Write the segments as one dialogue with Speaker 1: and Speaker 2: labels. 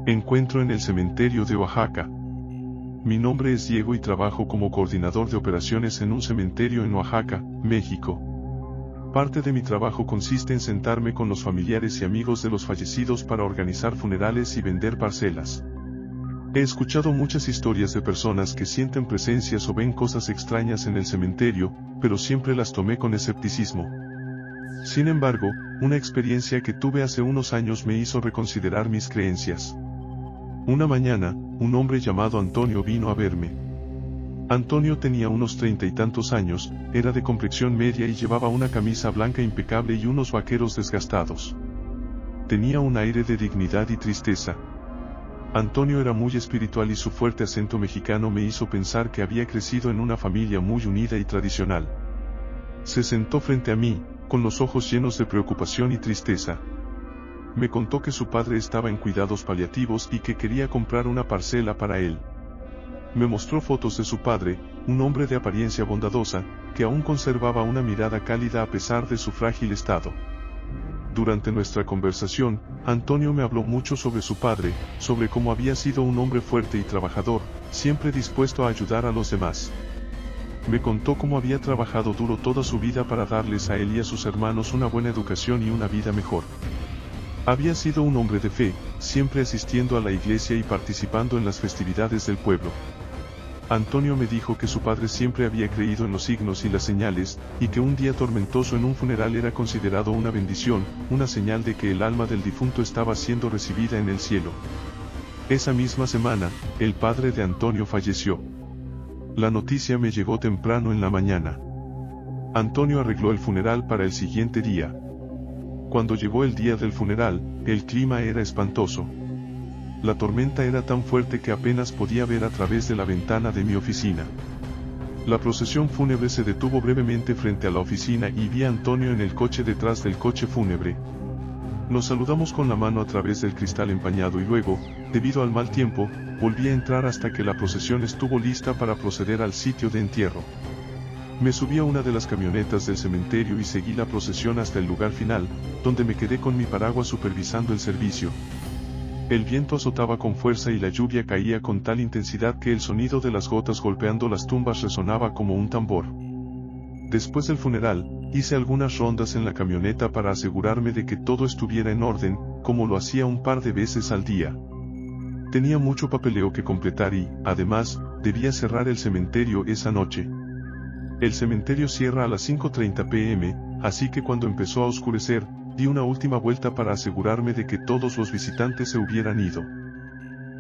Speaker 1: Encuentro en el cementerio de Oaxaca. Mi nombre es Diego y trabajo como coordinador de operaciones en un cementerio en Oaxaca, México. Parte de mi trabajo consiste en sentarme con los familiares y amigos de los fallecidos para organizar funerales y vender parcelas. He escuchado muchas historias de personas que sienten presencias o ven cosas extrañas en el cementerio, pero siempre las tomé con escepticismo. Sin embargo, una experiencia que tuve hace unos años me hizo reconsiderar mis creencias. Una mañana, un hombre llamado Antonio vino a verme. Antonio tenía unos 30 y tantos años, era de complexión media y llevaba una camisa blanca impecable y unos vaqueros desgastados. Tenía un aire de dignidad y tristeza. Antonio era muy espiritual y su fuerte acento mexicano me hizo pensar que había crecido en una familia muy unida y tradicional. Se sentó frente a mí, con los ojos llenos de preocupación y tristeza. Me contó que su padre estaba en cuidados paliativos y que quería comprar una parcela para él. Me mostró fotos de su padre, un hombre de apariencia bondadosa, que aún conservaba una mirada cálida a pesar de su frágil estado. Durante nuestra conversación, Antonio me habló mucho sobre su padre, sobre cómo había sido un hombre fuerte y trabajador, siempre dispuesto a ayudar a los demás. Me contó cómo había trabajado duro toda su vida para darles a él y a sus hermanos una buena educación y una vida mejor. Había sido un hombre de fe, siempre asistiendo a la iglesia y participando en las festividades del pueblo. Antonio me dijo que su padre siempre había creído en los signos y las señales, y que un día tormentoso en un funeral era considerado una bendición, una señal de que el alma del difunto estaba siendo recibida en el cielo. Esa misma semana, el padre de Antonio falleció. La noticia me llegó temprano en la mañana. Antonio arregló el funeral para el siguiente día. Cuando llegó el día del funeral, el clima era espantoso. La tormenta era tan fuerte que apenas podía ver a través de la ventana de mi oficina. La procesión fúnebre se detuvo brevemente frente a la oficina y vi a Antonio en el coche detrás del coche fúnebre. Nos saludamos con la mano a través del cristal empañado y luego, debido al mal tiempo, volví a entrar hasta que la procesión estuvo lista para proceder al sitio de entierro. Me subí a una de las camionetas del cementerio y seguí la procesión hasta el lugar final, donde me quedé con mi paraguas supervisando el servicio. El viento azotaba con fuerza y la lluvia caía con tal intensidad que el sonido de las gotas golpeando las tumbas resonaba como un tambor. Después del funeral, hice algunas rondas en la camioneta para asegurarme de que todo estuviera en orden, como lo hacía un par de veces al día. Tenía mucho papeleo que completar y, además, debía cerrar el cementerio esa noche. El cementerio cierra a las 5:30 p.m., así que cuando empezó a oscurecer, di una última vuelta para asegurarme de que todos los visitantes se hubieran ido.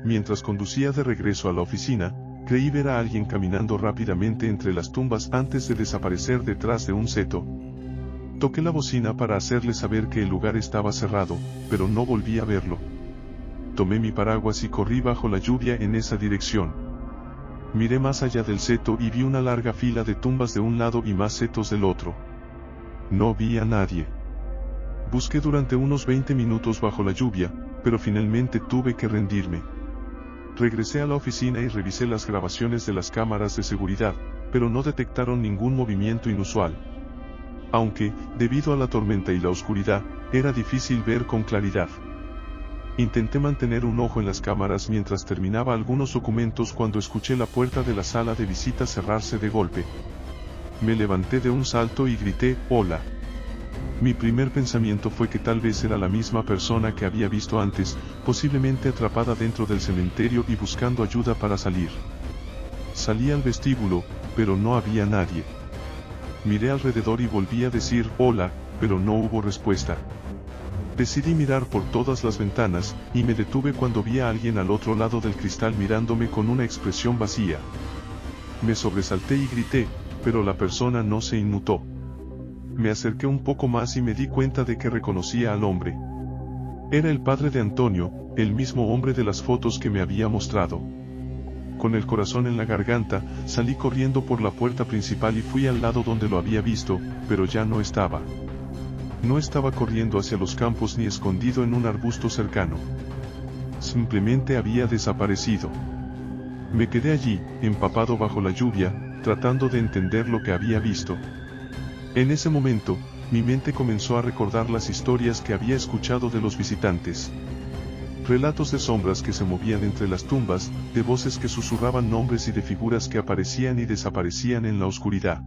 Speaker 1: Mientras conducía de regreso a la oficina, creí ver a alguien caminando rápidamente entre las tumbas antes de desaparecer detrás de un seto. Toqué la bocina para hacerle saber que el lugar estaba cerrado, pero no volví a verlo. Tomé mi paraguas y corrí bajo la lluvia en esa dirección. Miré más allá del seto y vi una larga fila de tumbas de un lado y más setos del otro. No vi a nadie. Busqué durante unos 20 minutos bajo la lluvia, pero finalmente tuve que rendirme. Regresé a la oficina y revisé las grabaciones de las cámaras de seguridad, pero no detectaron ningún movimiento inusual. Aunque, debido a la tormenta y la oscuridad, era difícil ver con claridad. Intenté mantener un ojo en las cámaras mientras terminaba algunos documentos cuando escuché la puerta de la sala de visitas cerrarse de golpe. Me levanté de un salto y grité, «¡Hola!». Mi primer pensamiento fue que tal vez era la misma persona que había visto antes, posiblemente atrapada dentro del cementerio y buscando ayuda para salir. Salí al vestíbulo, pero no había nadie. Miré alrededor y volví a decir, «Hola», pero no hubo respuesta. Decidí mirar por todas las ventanas, y me detuve cuando vi a alguien al otro lado del cristal mirándome con una expresión vacía. Me sobresalté y grité, pero la persona no se inmutó. Me acerqué un poco más y me di cuenta de que reconocía al hombre. Era el padre de Antonio, el mismo hombre de las fotos que me había mostrado. Con el corazón en la garganta, salí corriendo por la puerta principal y fui al lado donde lo había visto, pero ya no estaba. No estaba corriendo hacia los campos ni escondido en un arbusto cercano. Simplemente había desaparecido. Me quedé allí, empapado bajo la lluvia, tratando de entender lo que había visto. En ese momento, mi mente comenzó a recordar las historias que había escuchado de los visitantes. relatos de sombras que se movían entre las tumbas, de voces que susurraban nombres y de figuras que aparecían y desaparecían en la oscuridad.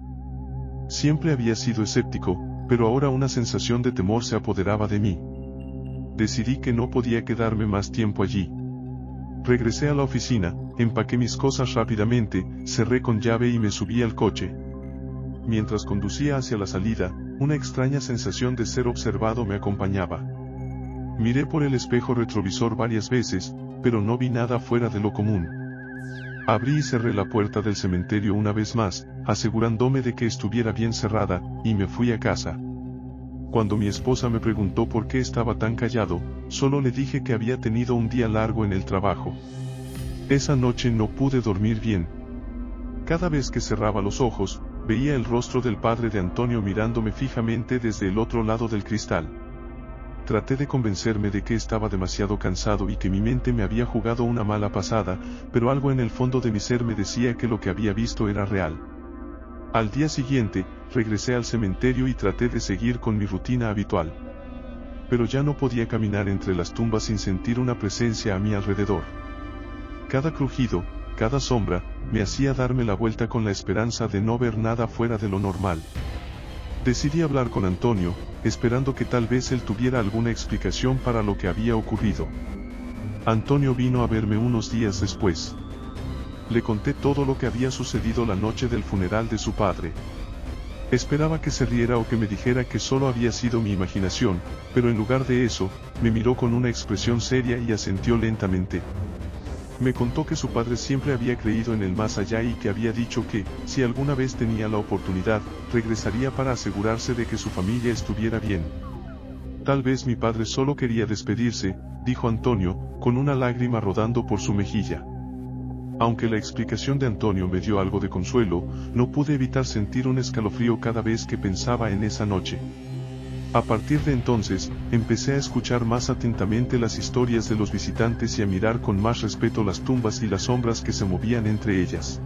Speaker 1: Siempre había sido escéptico, pero ahora una sensación de temor se apoderaba de mí. Decidí que no podía quedarme más tiempo allí. Regresé a la oficina, empaqué mis cosas rápidamente, cerré con llave y me subí al coche. Mientras conducía hacia la salida, una extraña sensación de ser observado me acompañaba. Miré por el espejo retrovisor varias veces, pero no vi nada fuera de lo común. Abrí y cerré la puerta del cementerio una vez más, asegurándome de que estuviera bien cerrada, y me fui a casa. Cuando mi esposa me preguntó por qué estaba tan callado, solo le dije que había tenido un día largo en el trabajo. Esa noche no pude dormir bien. Cada vez que cerraba los ojos, veía el rostro del padre de Antonio mirándome fijamente desde el otro lado del cristal. Traté de convencerme de que estaba demasiado cansado y que mi mente me había jugado una mala pasada, pero algo en el fondo de mi ser me decía que lo que había visto era real. Al día siguiente, regresé al cementerio y traté de seguir con mi rutina habitual. Pero ya no podía caminar entre las tumbas sin sentir una presencia a mi alrededor. Cada crujido, cada sombra, me hacía darme la vuelta con la esperanza de no ver nada fuera de lo normal. Decidí hablar con Antonio, esperando que tal vez él tuviera alguna explicación para lo que había ocurrido. Antonio vino a verme unos días después. Le conté todo lo que había sucedido la noche del funeral de su padre. Esperaba que se riera o que me dijera que solo había sido mi imaginación, pero en lugar de eso, me miró con una expresión seria y asintió lentamente. Me contó que su padre siempre había creído en el más allá y que había dicho que, si alguna vez tenía la oportunidad, regresaría para asegurarse de que su familia estuviera bien. Tal vez mi padre solo quería despedirse, dijo Antonio, con una lágrima rodando por su mejilla. Aunque la explicación de Antonio me dio algo de consuelo, no pude evitar sentir un escalofrío cada vez que pensaba en esa noche. A partir de entonces, empecé a escuchar más atentamente las historias de los visitantes y a mirar con más respeto las tumbas y las sombras que se movían entre ellas.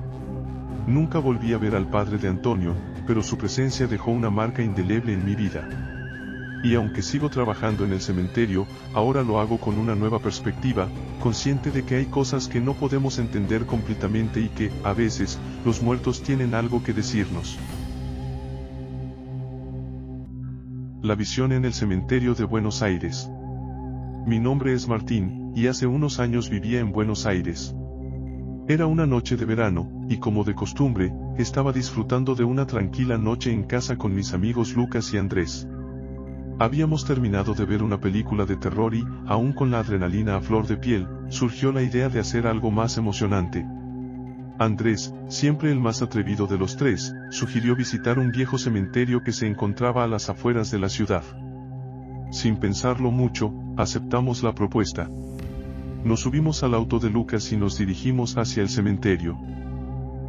Speaker 1: Nunca volví a ver al padre de Antonio, pero su presencia dejó una marca indeleble en mi vida. Y aunque sigo trabajando en el cementerio, ahora lo hago con una nueva perspectiva, consciente de que hay cosas que no podemos entender completamente y que, a veces, los muertos tienen algo que decirnos. La visión en el cementerio de Buenos Aires. Mi nombre es Martín, y hace unos años vivía en Buenos Aires. Era una noche de verano, y como de costumbre, estaba disfrutando de una tranquila noche en casa con mis amigos Lucas y Andrés. Habíamos terminado de ver una película de terror y, aún con la adrenalina a flor de piel, surgió la idea de hacer algo más emocionante. Andrés, siempre el más atrevido de los tres, sugirió visitar un viejo cementerio que se encontraba a las afueras de la ciudad. Sin pensarlo mucho, aceptamos la propuesta. Nos subimos al auto de Lucas y nos dirigimos hacia el cementerio.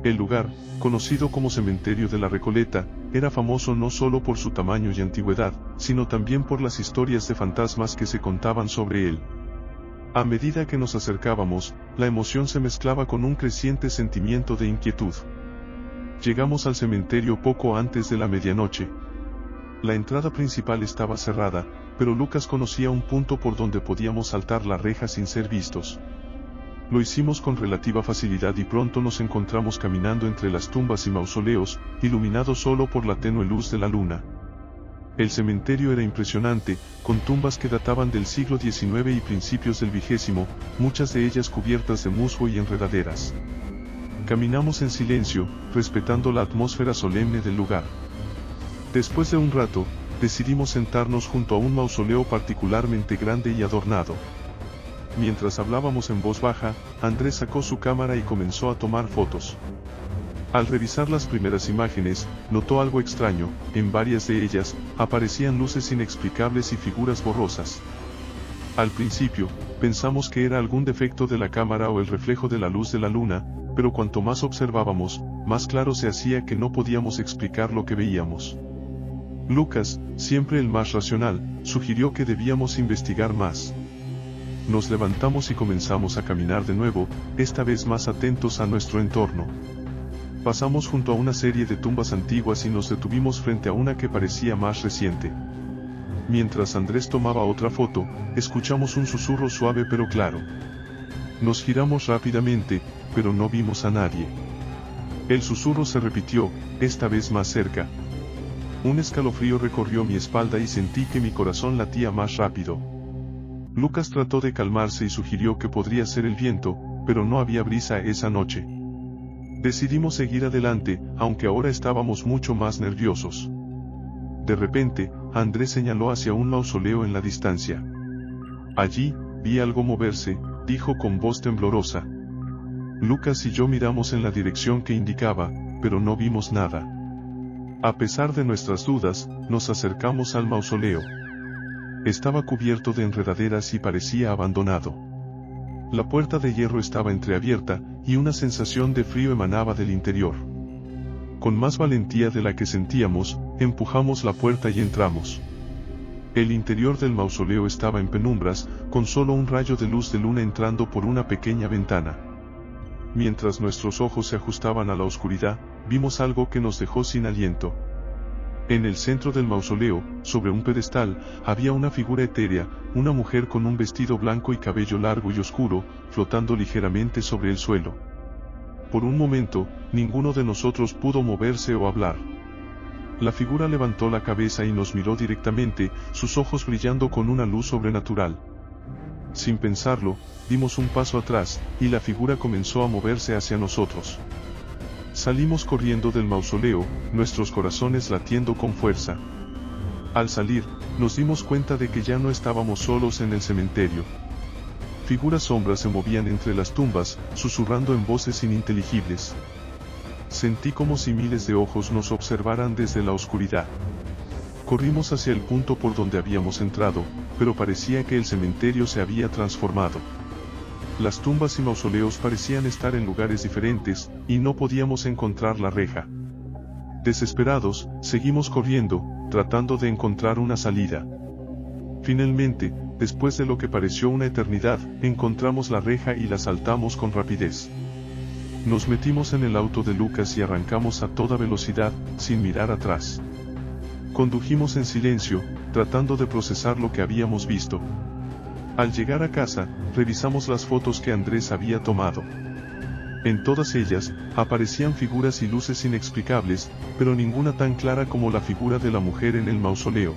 Speaker 1: El lugar, conocido como Cementerio de la Recoleta, era famoso no solo por su tamaño y antigüedad, sino también por las historias de fantasmas que se contaban sobre él. A medida que nos acercábamos, la emoción se mezclaba con un creciente sentimiento de inquietud. Llegamos al cementerio poco antes de la medianoche. La entrada principal estaba cerrada, pero Lucas conocía un punto por donde podíamos saltar la reja sin ser vistos. Lo hicimos con relativa facilidad y pronto nos encontramos caminando entre las tumbas y mausoleos, iluminados solo por la tenue luz de la luna. El cementerio era impresionante, con tumbas que databan del siglo XIX y principios del XX, muchas de ellas cubiertas de musgo y enredaderas. Caminamos en silencio, respetando la atmósfera solemne del lugar. Después de un rato, decidimos sentarnos junto a un mausoleo particularmente grande y adornado. Mientras hablábamos en voz baja, Andrés sacó su cámara y comenzó a tomar fotos. Al revisar las primeras imágenes, notó algo extraño. En varias de ellas, aparecían luces inexplicables y figuras borrosas. Al principio, pensamos que era algún defecto de la cámara o el reflejo de la luz de la luna, pero cuanto más observábamos, más claro se hacía que no podíamos explicar lo que veíamos. Lucas, siempre el más racional, sugirió que debíamos investigar más. Nos levantamos y comenzamos a caminar de nuevo, esta vez más atentos a nuestro entorno. Pasamos junto a una serie de tumbas antiguas y nos detuvimos frente a una que parecía más reciente. Mientras Andrés tomaba otra foto, escuchamos un susurro suave pero claro. Nos giramos rápidamente, pero no vimos a nadie. El susurro se repitió, esta vez más cerca. Un escalofrío recorrió mi espalda y sentí que mi corazón latía más rápido. Lucas trató de calmarse y sugirió que podría ser el viento, pero no había brisa esa noche. Decidimos seguir adelante, aunque ahora estábamos mucho más nerviosos. De repente, Andrés señaló hacia un mausoleo en la distancia. Allí, vi algo moverse, dijo con voz temblorosa. Lucas y yo miramos en la dirección que indicaba, pero no vimos nada. A pesar de nuestras dudas, nos acercamos al mausoleo. Estaba cubierto de enredaderas y parecía abandonado. La puerta de hierro estaba entreabierta, y una sensación de frío emanaba del interior. Con más valentía de la que sentíamos, empujamos la puerta y entramos. El interior del mausoleo estaba en penumbras, con solo un rayo de luz de luna entrando por una pequeña ventana. Mientras nuestros ojos se ajustaban a la oscuridad, vimos algo que nos dejó sin aliento. En el centro del mausoleo, sobre un pedestal, había una figura etérea, una mujer con un vestido blanco y cabello largo y oscuro, flotando ligeramente sobre el suelo. Por un momento, ninguno de nosotros pudo moverse o hablar. La figura levantó la cabeza y nos miró directamente, sus ojos brillando con una luz sobrenatural. Sin pensarlo, dimos un paso atrás, y la figura comenzó a moverse hacia nosotros. Salimos corriendo del mausoleo, nuestros corazones latiendo con fuerza. Al salir, nos dimos cuenta de que ya no estábamos solos en el cementerio. Figuras sombras se movían entre las tumbas, susurrando en voces ininteligibles. Sentí como si miles de ojos nos observaran desde la oscuridad. Corrimos hacia el punto por donde habíamos entrado, pero parecía que el cementerio se había transformado. Las tumbas y mausoleos parecían estar en lugares diferentes, y no podíamos encontrar la reja. Desesperados, seguimos corriendo, tratando de encontrar una salida. Finalmente, después de lo que pareció una eternidad, encontramos la reja y la saltamos con rapidez. Nos metimos en el auto de Lucas y arrancamos a toda velocidad, sin mirar atrás. Condujimos en silencio, tratando de procesar lo que habíamos visto. Al llegar a casa, revisamos las fotos que Andrés había tomado. En todas ellas, aparecían figuras y luces inexplicables, pero ninguna tan clara como la figura de la mujer en el mausoleo.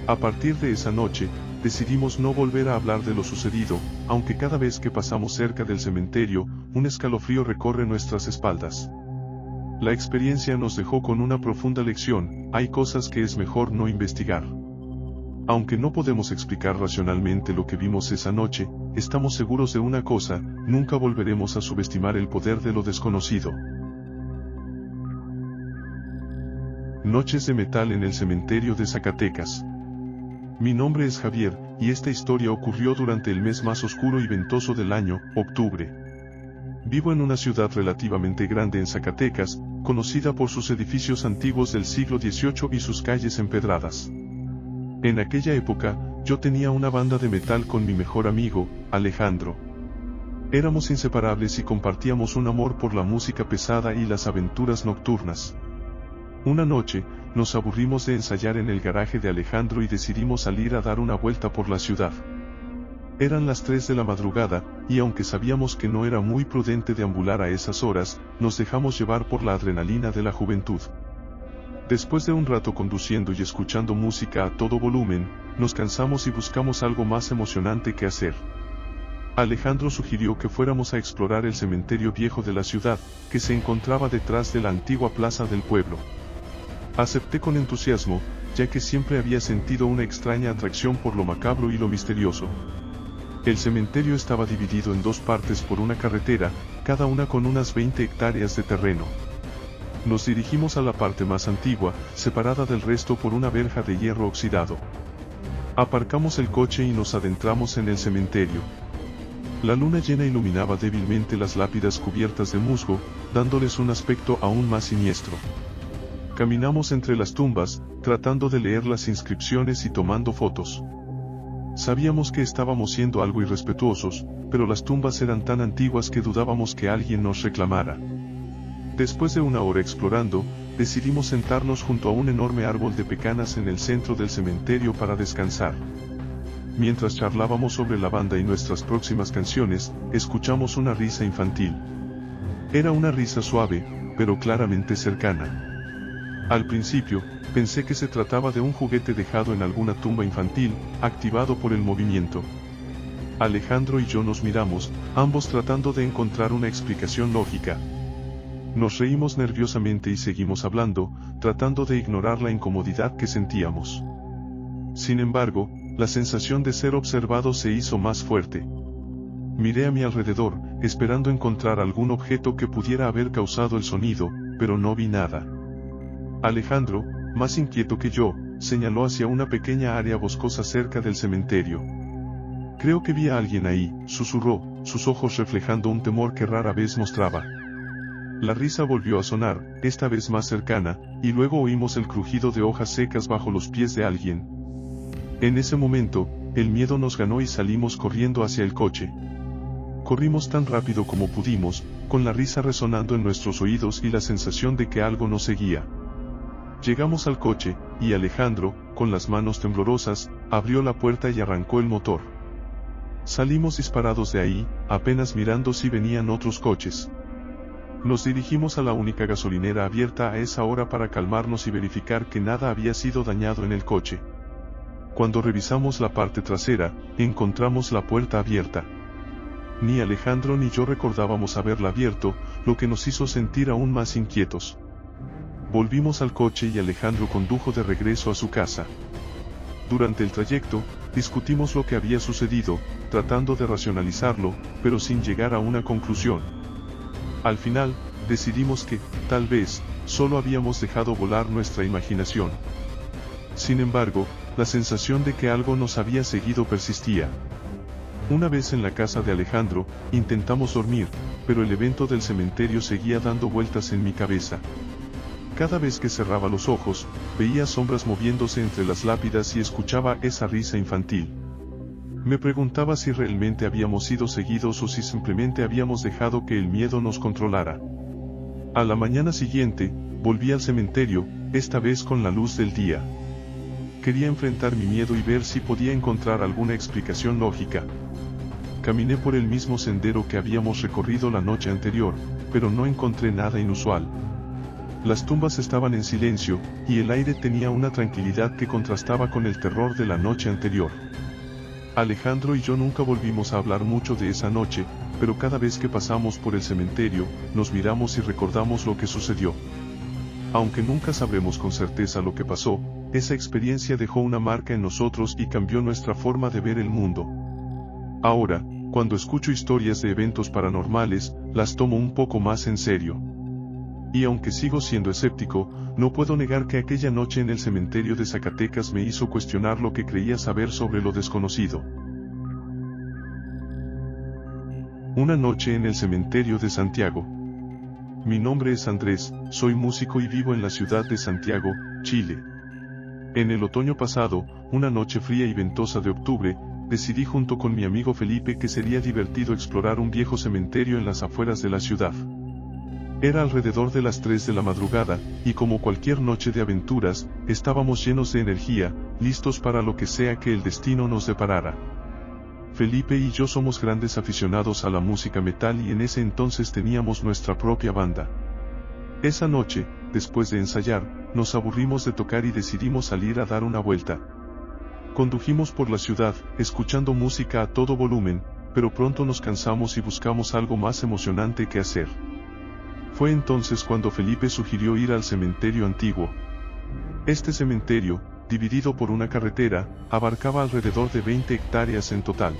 Speaker 1: A partir de esa noche, decidimos no volver a hablar de lo sucedido, aunque cada vez que pasamos cerca del cementerio, un escalofrío recorre nuestras espaldas. La experiencia nos dejó con una profunda lección: hay cosas que es mejor no investigar. Aunque no podemos explicar racionalmente lo que vimos esa noche, estamos seguros de una cosa: nunca volveremos a subestimar el poder de lo desconocido. Noches de metal en el cementerio de Zacatecas. Mi nombre es Javier, y esta historia ocurrió durante el mes más oscuro y ventoso del año, octubre. Vivo en una ciudad relativamente grande en Zacatecas, conocida por sus edificios antiguos del siglo XVIII y sus calles empedradas. En aquella época, yo tenía una banda de metal con mi mejor amigo, Alejandro. Éramos inseparables y compartíamos un amor por la música pesada y las aventuras nocturnas. Una noche, nos aburrimos de ensayar en el garaje de Alejandro y decidimos salir a dar una vuelta por la ciudad. Eran las 3 de la madrugada, y aunque sabíamos que no era muy prudente deambular a esas horas, nos dejamos llevar por la adrenalina de la juventud. Después de un rato conduciendo y escuchando música a todo volumen, nos cansamos y buscamos algo más emocionante que hacer. Alejandro sugirió que fuéramos a explorar el cementerio viejo de la ciudad, que se encontraba detrás de la antigua plaza del pueblo. Acepté con entusiasmo, ya que siempre había sentido una extraña atracción por lo macabro y lo misterioso. El cementerio estaba dividido en 2 partes por una carretera, cada una con unas 20 hectáreas de terreno. Nos dirigimos a la parte más antigua, separada del resto por una verja de hierro oxidado. Aparcamos el coche y nos adentramos en el cementerio. La luna llena iluminaba débilmente las lápidas cubiertas de musgo, dándoles un aspecto aún más siniestro. Caminamos entre las tumbas, tratando de leer las inscripciones y tomando fotos. Sabíamos que estábamos siendo algo irrespetuosos, pero las tumbas eran tan antiguas que dudábamos que alguien nos reclamara. Después de una hora explorando, decidimos sentarnos junto a un enorme árbol de pecanas en el centro del cementerio para descansar. Mientras charlábamos sobre la banda y nuestras próximas canciones, escuchamos una risa infantil. Era una risa suave, pero claramente cercana. Al principio, pensé que se trataba de un juguete dejado en alguna tumba infantil, activado por el movimiento. Alejandro y yo nos miramos, ambos tratando de encontrar una explicación lógica. Nos reímos nerviosamente y seguimos hablando, tratando de ignorar la incomodidad que sentíamos. Sin embargo, la sensación de ser observado se hizo más fuerte. Miré a mi alrededor, esperando encontrar algún objeto que pudiera haber causado el sonido, pero no vi nada. Alejandro, más inquieto que yo, señaló hacia una pequeña área boscosa cerca del cementerio. Creo que vi a alguien ahí, susurró, sus ojos reflejando un temor que rara vez mostraba. La risa volvió a sonar, esta vez más cercana, y luego oímos el crujido de hojas secas bajo los pies de alguien. En ese momento, el miedo nos ganó y salimos corriendo hacia el coche. Corrimos tan rápido como pudimos, con la risa resonando en nuestros oídos y la sensación de que algo nos seguía. Llegamos al coche, y Alejandro, con las manos temblorosas, abrió la puerta y arrancó el motor. Salimos disparados de ahí, apenas mirando si venían otros coches. Nos dirigimos a la única gasolinera abierta a esa hora para calmarnos y verificar que nada había sido dañado en el coche. Cuando revisamos la parte trasera, encontramos la puerta abierta. Ni Alejandro ni yo recordábamos haberla abierto, lo que nos hizo sentir aún más inquietos. Volvimos al coche y Alejandro condujo de regreso a su casa. Durante el trayecto, discutimos lo que había sucedido, tratando de racionalizarlo, pero sin llegar a una conclusión. Al final, decidimos que, tal vez, solo habíamos dejado volar nuestra imaginación. Sin embargo, la sensación de que algo nos había seguido persistía. Una vez en la casa de Alejandro, intentamos dormir, pero el evento del cementerio seguía dando vueltas en mi cabeza. Cada vez que cerraba los ojos, veía sombras moviéndose entre las lápidas y escuchaba esa risa infantil. Me preguntaba si realmente habíamos sido seguidos o si simplemente habíamos dejado que el miedo nos controlara. A la mañana siguiente, volví al cementerio, esta vez con la luz del día. Quería enfrentar mi miedo y ver si podía encontrar alguna explicación lógica. Caminé por el mismo sendero que habíamos recorrido la noche anterior, pero no encontré nada inusual. Las tumbas estaban en silencio, y el aire tenía una tranquilidad que contrastaba con el terror de la noche anterior. Alejandro y yo nunca volvimos a hablar mucho de esa noche, pero cada vez que pasamos por el cementerio, nos miramos y recordamos lo que sucedió. Aunque nunca sabremos con certeza lo que pasó, esa experiencia dejó una marca en nosotros y cambió nuestra forma de ver el mundo. Ahora, cuando escucho historias de eventos paranormales, las tomo un poco más en serio. Y aunque sigo siendo escéptico, no puedo negar que aquella noche en el cementerio de Zacatecas me hizo cuestionar lo que creía saber sobre lo desconocido. Una noche en el cementerio de Santiago. Mi nombre es Andrés, soy músico y vivo en la ciudad de Santiago, Chile. En el otoño pasado, una noche fría y ventosa de octubre, decidí junto con mi amigo Felipe que sería divertido explorar un viejo cementerio en las afueras de la ciudad. Era alrededor de las 3 de la madrugada, y como cualquier noche de aventuras, estábamos llenos de energía, listos para lo que sea que el destino nos deparara. Felipe y yo somos grandes aficionados a la música metal y en ese entonces teníamos nuestra propia banda. Esa noche, después de ensayar, nos aburrimos de tocar y decidimos salir a dar una vuelta. Condujimos por la ciudad, escuchando música a todo volumen, pero pronto nos cansamos y buscamos algo más emocionante que hacer. Fue entonces cuando Felipe sugirió ir al cementerio antiguo. Este cementerio, dividido por una carretera, abarcaba alrededor de 20 hectáreas en total.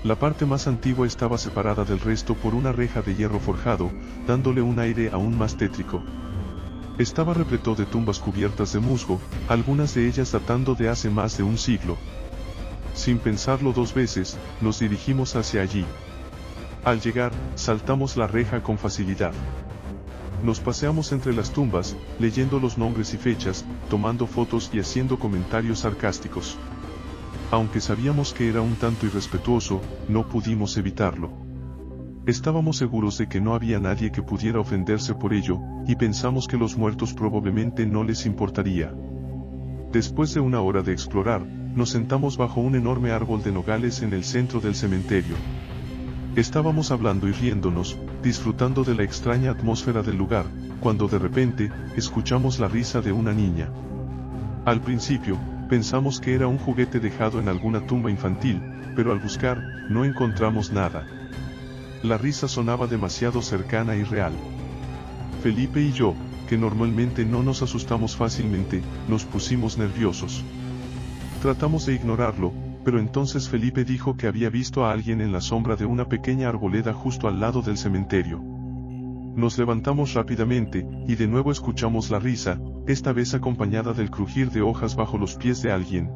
Speaker 1: La parte más antigua estaba separada del resto por una reja de hierro forjado, dándole un aire aún más tétrico. Estaba repleto de tumbas cubiertas de musgo, algunas de ellas datando de hace más de un siglo. Sin pensarlo dos veces, nos dirigimos hacia allí. Al llegar, saltamos la reja con facilidad. Nos paseamos entre las tumbas, leyendo los nombres y fechas, tomando fotos y haciendo comentarios sarcásticos. Aunque sabíamos que era un tanto irrespetuoso, no pudimos evitarlo. Estábamos seguros de que no había nadie que pudiera ofenderse por ello, y pensamos que los muertos probablemente no les importaría. Después de una hora de explorar, nos sentamos bajo un enorme árbol de nogales en el centro del cementerio. Estábamos hablando y riéndonos, disfrutando de la extraña atmósfera del lugar, cuando de repente, escuchamos la risa de una niña. Al principio, pensamos que era un juguete dejado en alguna tumba infantil, pero al buscar, no encontramos nada. La risa sonaba demasiado cercana y real. Felipe y yo, que normalmente no nos asustamos fácilmente, nos pusimos nerviosos. Tratamos de ignorarlo, pero entonces Felipe dijo que había visto a alguien en la sombra de una pequeña arboleda justo al lado del cementerio. Nos levantamos rápidamente, y de nuevo escuchamos la risa, esta vez acompañada del crujir de hojas bajo los pies de alguien.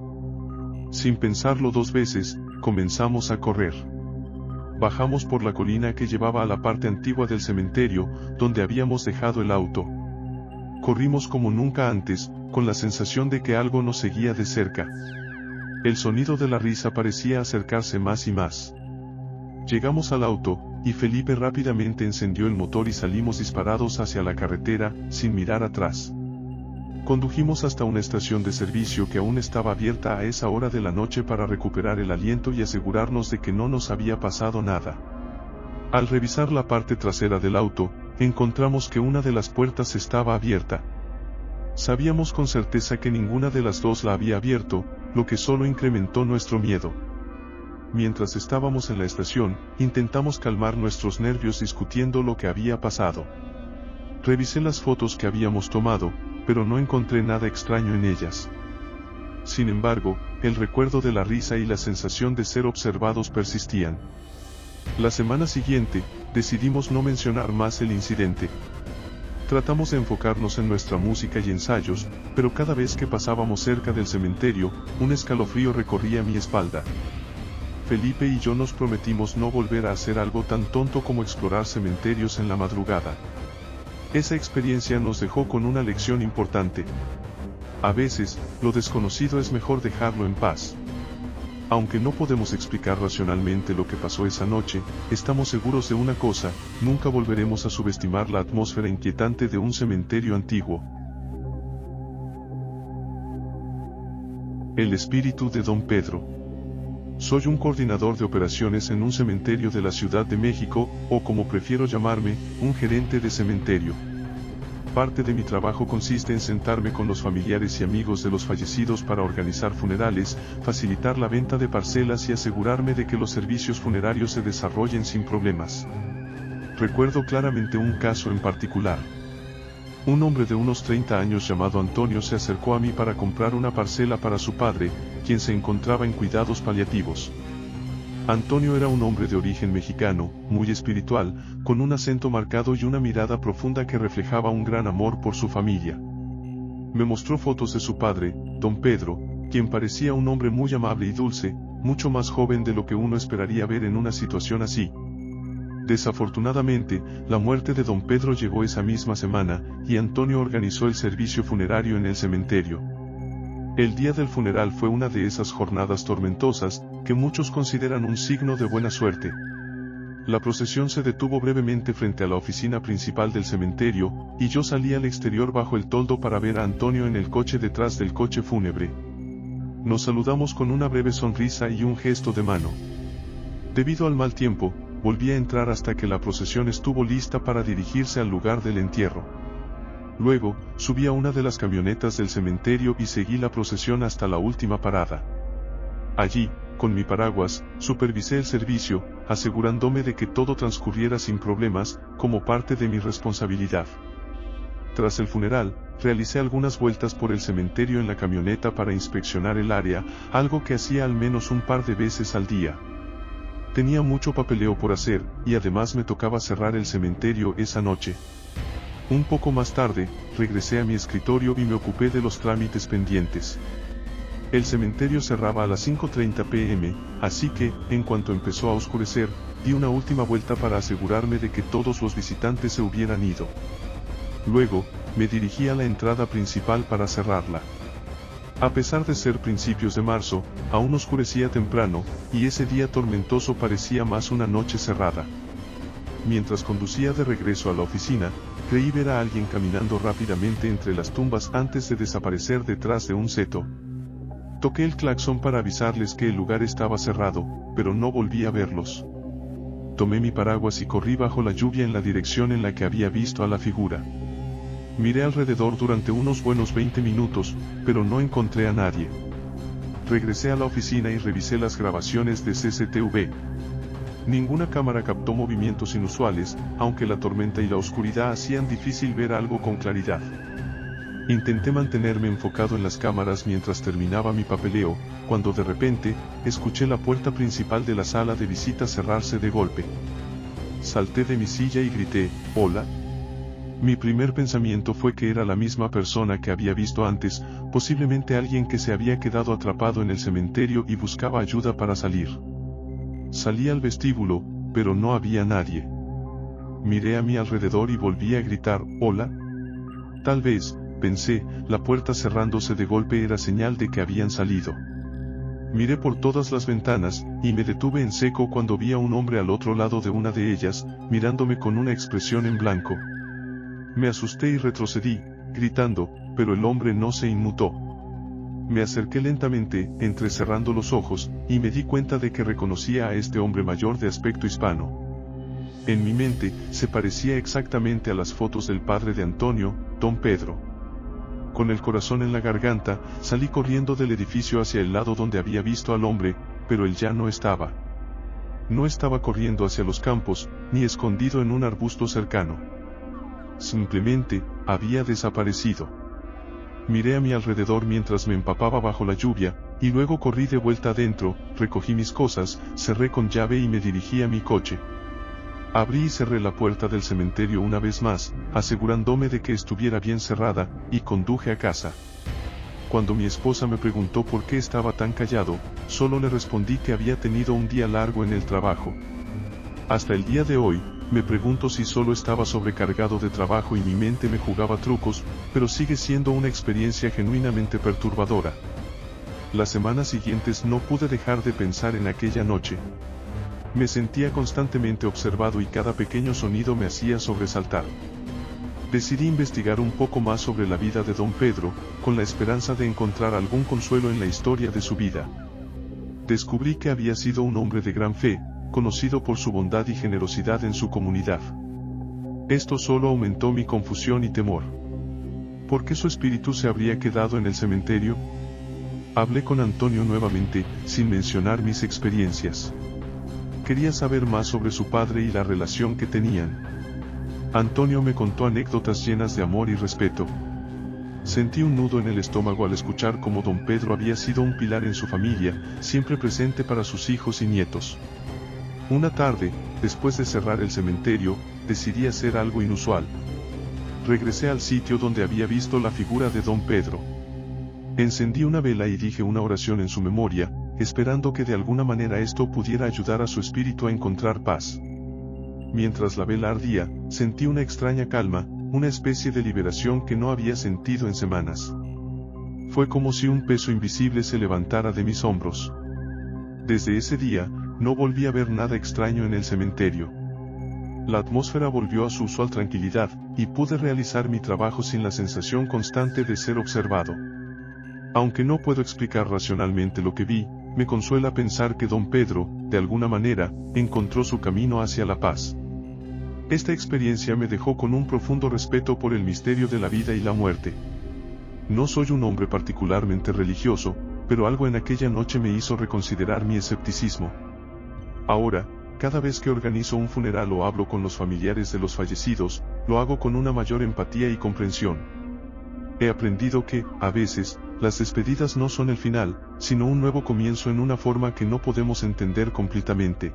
Speaker 1: Sin pensarlo dos veces, comenzamos a correr. Bajamos por la colina que llevaba a la parte antigua del cementerio, donde habíamos dejado el auto. Corrimos como nunca antes, con la sensación de que algo nos seguía de cerca. El sonido de la risa parecía acercarse más y más. Llegamos al auto, y Felipe rápidamente encendió el motor y salimos disparados hacia la carretera, sin mirar atrás. Condujimos hasta una estación de servicio que aún estaba abierta a esa hora de la noche para recuperar el aliento y asegurarnos de que no nos había pasado nada. Al revisar la parte trasera del auto, encontramos que una de las puertas estaba abierta. Sabíamos con certeza que ninguna de las dos la había abierto, lo que solo incrementó nuestro miedo. Mientras estábamos en la estación, intentamos calmar nuestros nervios discutiendo lo que había pasado. Revisé las fotos que habíamos tomado, pero no encontré nada extraño en ellas. Sin embargo, el recuerdo de la risa y la sensación de ser observados persistían. La semana siguiente, decidimos no mencionar más el incidente. Tratamos de enfocarnos en nuestra música y ensayos, pero cada vez que pasábamos cerca del cementerio, un escalofrío recorría mi espalda. Felipe y yo nos prometimos no volver a hacer algo tan tonto como explorar cementerios en la madrugada. Esa experiencia nos dejó con una lección importante. A veces, lo desconocido es mejor dejarlo en paz. Aunque no podemos explicar racionalmente lo que pasó esa noche, estamos seguros de una cosa: nunca volveremos a subestimar la atmósfera inquietante de un cementerio antiguo. El espíritu de Don Pedro. Soy un coordinador de operaciones en un cementerio de la Ciudad de México, o como prefiero llamarme, un gerente de cementerio. Parte de mi trabajo consiste en sentarme con los familiares y amigos de los fallecidos para organizar funerales, facilitar la venta de parcelas y asegurarme de que los servicios funerarios se desarrollen sin problemas. Recuerdo claramente un caso en particular. Un hombre de unos 30 años llamado Antonio se acercó a mí para comprar una parcela para su padre, quien se encontraba en cuidados paliativos. Antonio era un hombre de origen mexicano, muy espiritual, con un acento marcado y una mirada profunda que reflejaba un gran amor por su familia. Me mostró fotos de su padre, Don Pedro, quien parecía un hombre muy amable y dulce, mucho más joven de lo que uno esperaría ver en una situación así. Desafortunadamente, la muerte de Don Pedro llegó esa misma semana, y Antonio organizó el servicio funerario en el cementerio. El día del funeral fue una de esas jornadas tormentosas, que muchos consideran un signo de buena suerte. La procesión se detuvo brevemente frente a la oficina principal del cementerio, y yo salí al exterior bajo el toldo para ver a Antonio en el coche detrás del coche fúnebre. Nos saludamos con una breve sonrisa y un gesto de mano. Debido al mal tiempo, volví a entrar hasta que la procesión estuvo lista para dirigirse al lugar del entierro. Luego, subí a una de las camionetas del cementerio y seguí la procesión hasta la última parada. Allí, con mi paraguas, supervisé el servicio, asegurándome de que todo transcurriera sin problemas, como parte de mi responsabilidad. Tras el funeral, realicé algunas vueltas por el cementerio en la camioneta para inspeccionar el área, algo que hacía al menos un par de veces al día. Tenía mucho papeleo por hacer, y además me tocaba cerrar el cementerio esa noche. Un poco más tarde, regresé a mi escritorio y me ocupé de los trámites pendientes. El cementerio cerraba a las 5:30 p.m., así que, en cuanto empezó a oscurecer, di una última vuelta para asegurarme de que todos los visitantes se hubieran ido. Luego, me dirigí a la entrada principal para cerrarla. A pesar de ser principios de marzo, aún oscurecía temprano, y ese día tormentoso parecía más una noche cerrada. mientras conducía de regreso a la oficina, creí ver a alguien caminando rápidamente entre las tumbas antes de desaparecer detrás de un seto. Toqué el claxon para avisarles que el lugar estaba cerrado, pero no volví a verlos. Tomé mi paraguas y corrí bajo la lluvia en la dirección en la que había visto a la figura. Miré alrededor durante unos buenos 20 minutos, pero no encontré a nadie. Regresé a la oficina y revisé las grabaciones de CCTV. Ninguna cámara captó movimientos inusuales, aunque la tormenta y la oscuridad hacían difícil ver algo con claridad. Intenté mantenerme enfocado en las cámaras mientras terminaba mi papeleo, cuando de repente, escuché la puerta principal de la sala de visitas cerrarse de golpe. Salté de mi silla y grité, «¿Hola?». Mi primer pensamiento fue que era la misma persona que había visto antes, posiblemente alguien que se había quedado atrapado en el cementerio y buscaba ayuda para salir. Salí al vestíbulo, pero no había nadie. Miré a mi alrededor y volví a gritar, «¿Hola?». Tal vez, pensé, la puerta cerrándose de golpe era señal de que habían salido. Miré por todas las ventanas, y me detuve en seco cuando vi a un hombre al otro lado de una de ellas, mirándome con una expresión en blanco. Me asusté y retrocedí, gritando, pero el hombre no se inmutó. Me acerqué lentamente, entrecerrando los ojos, y me di cuenta de que reconocía a este hombre mayor de aspecto hispano. En mi mente, se parecía exactamente a las fotos del padre de Antonio, don Pedro. Con el corazón en la garganta, salí corriendo del edificio hacia el lado donde había visto al hombre, pero él ya no estaba. No estaba corriendo hacia los campos, ni escondido en un arbusto cercano. Simplemente, había desaparecido. Miré a mi alrededor mientras me empapaba bajo la lluvia, y luego corrí de vuelta adentro, recogí mis cosas, cerré con llave y me dirigí a mi coche. Abrí y cerré la puerta del cementerio una vez más, asegurándome de que estuviera bien cerrada, y conduje a casa. Cuando mi esposa me preguntó por qué estaba tan callado, solo le respondí que había tenido un día largo en el trabajo. Hasta el día de hoy, me pregunto si solo estaba sobrecargado de trabajo y mi mente me jugaba trucos, pero sigue siendo una experiencia genuinamente perturbadora. Las semanas siguientes no pude dejar de pensar en aquella noche. Me sentía constantemente observado y cada pequeño sonido me hacía sobresaltar. Decidí investigar un poco más sobre la vida de don Pedro, con la esperanza de encontrar algún consuelo en la historia de su vida. Descubrí que había sido un hombre de gran fe, conocido por su bondad y generosidad en su comunidad. Esto solo aumentó mi confusión y temor. ¿Por qué su espíritu se habría quedado en el cementerio? Hablé con Antonio nuevamente, sin mencionar mis experiencias. Quería saber más sobre su padre y la relación que tenían. Antonio me contó anécdotas llenas de amor y respeto. Sentí un nudo en el estómago al escuchar cómo don Pedro había sido un pilar en su familia, siempre presente para sus hijos y nietos. Una tarde, después de cerrar el cementerio, decidí hacer algo inusual. Regresé al sitio donde había visto la figura de don Pedro. Encendí una vela y dije una oración en su memoria, esperando que de alguna manera esto pudiera ayudar a su espíritu a encontrar paz. Mientras la vela ardía, sentí una extraña calma, una especie de liberación que no había sentido en semanas. Fue como si un peso invisible se levantara de mis hombros. Desde ese día, no volví a ver nada extraño en el cementerio. La atmósfera volvió a su usual tranquilidad, y pude realizar mi trabajo sin la sensación constante de ser observado. Aunque no puedo explicar racionalmente lo que vi, me consuela pensar que don Pedro, de alguna manera, encontró su camino hacia la paz. Esta experiencia me dejó con un profundo respeto por el misterio de la vida y la muerte. No soy un hombre particularmente religioso, pero algo en aquella noche me hizo reconsiderar mi escepticismo. Ahora, cada vez que organizo un funeral o hablo con los familiares de los fallecidos, lo hago con una mayor empatía y comprensión. He aprendido que, a veces, las despedidas no son el final, sino un nuevo comienzo en una forma que no podemos entender completamente.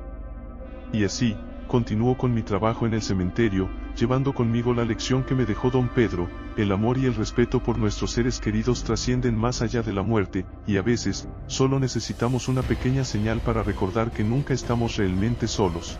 Speaker 1: Y así, continúo con mi trabajo en el cementerio, llevando conmigo la lección que me dejó don Pedro: el amor y el respeto por nuestros seres queridos trascienden más allá de la muerte, y a veces, solo necesitamos una pequeña señal para recordar que nunca estamos realmente solos.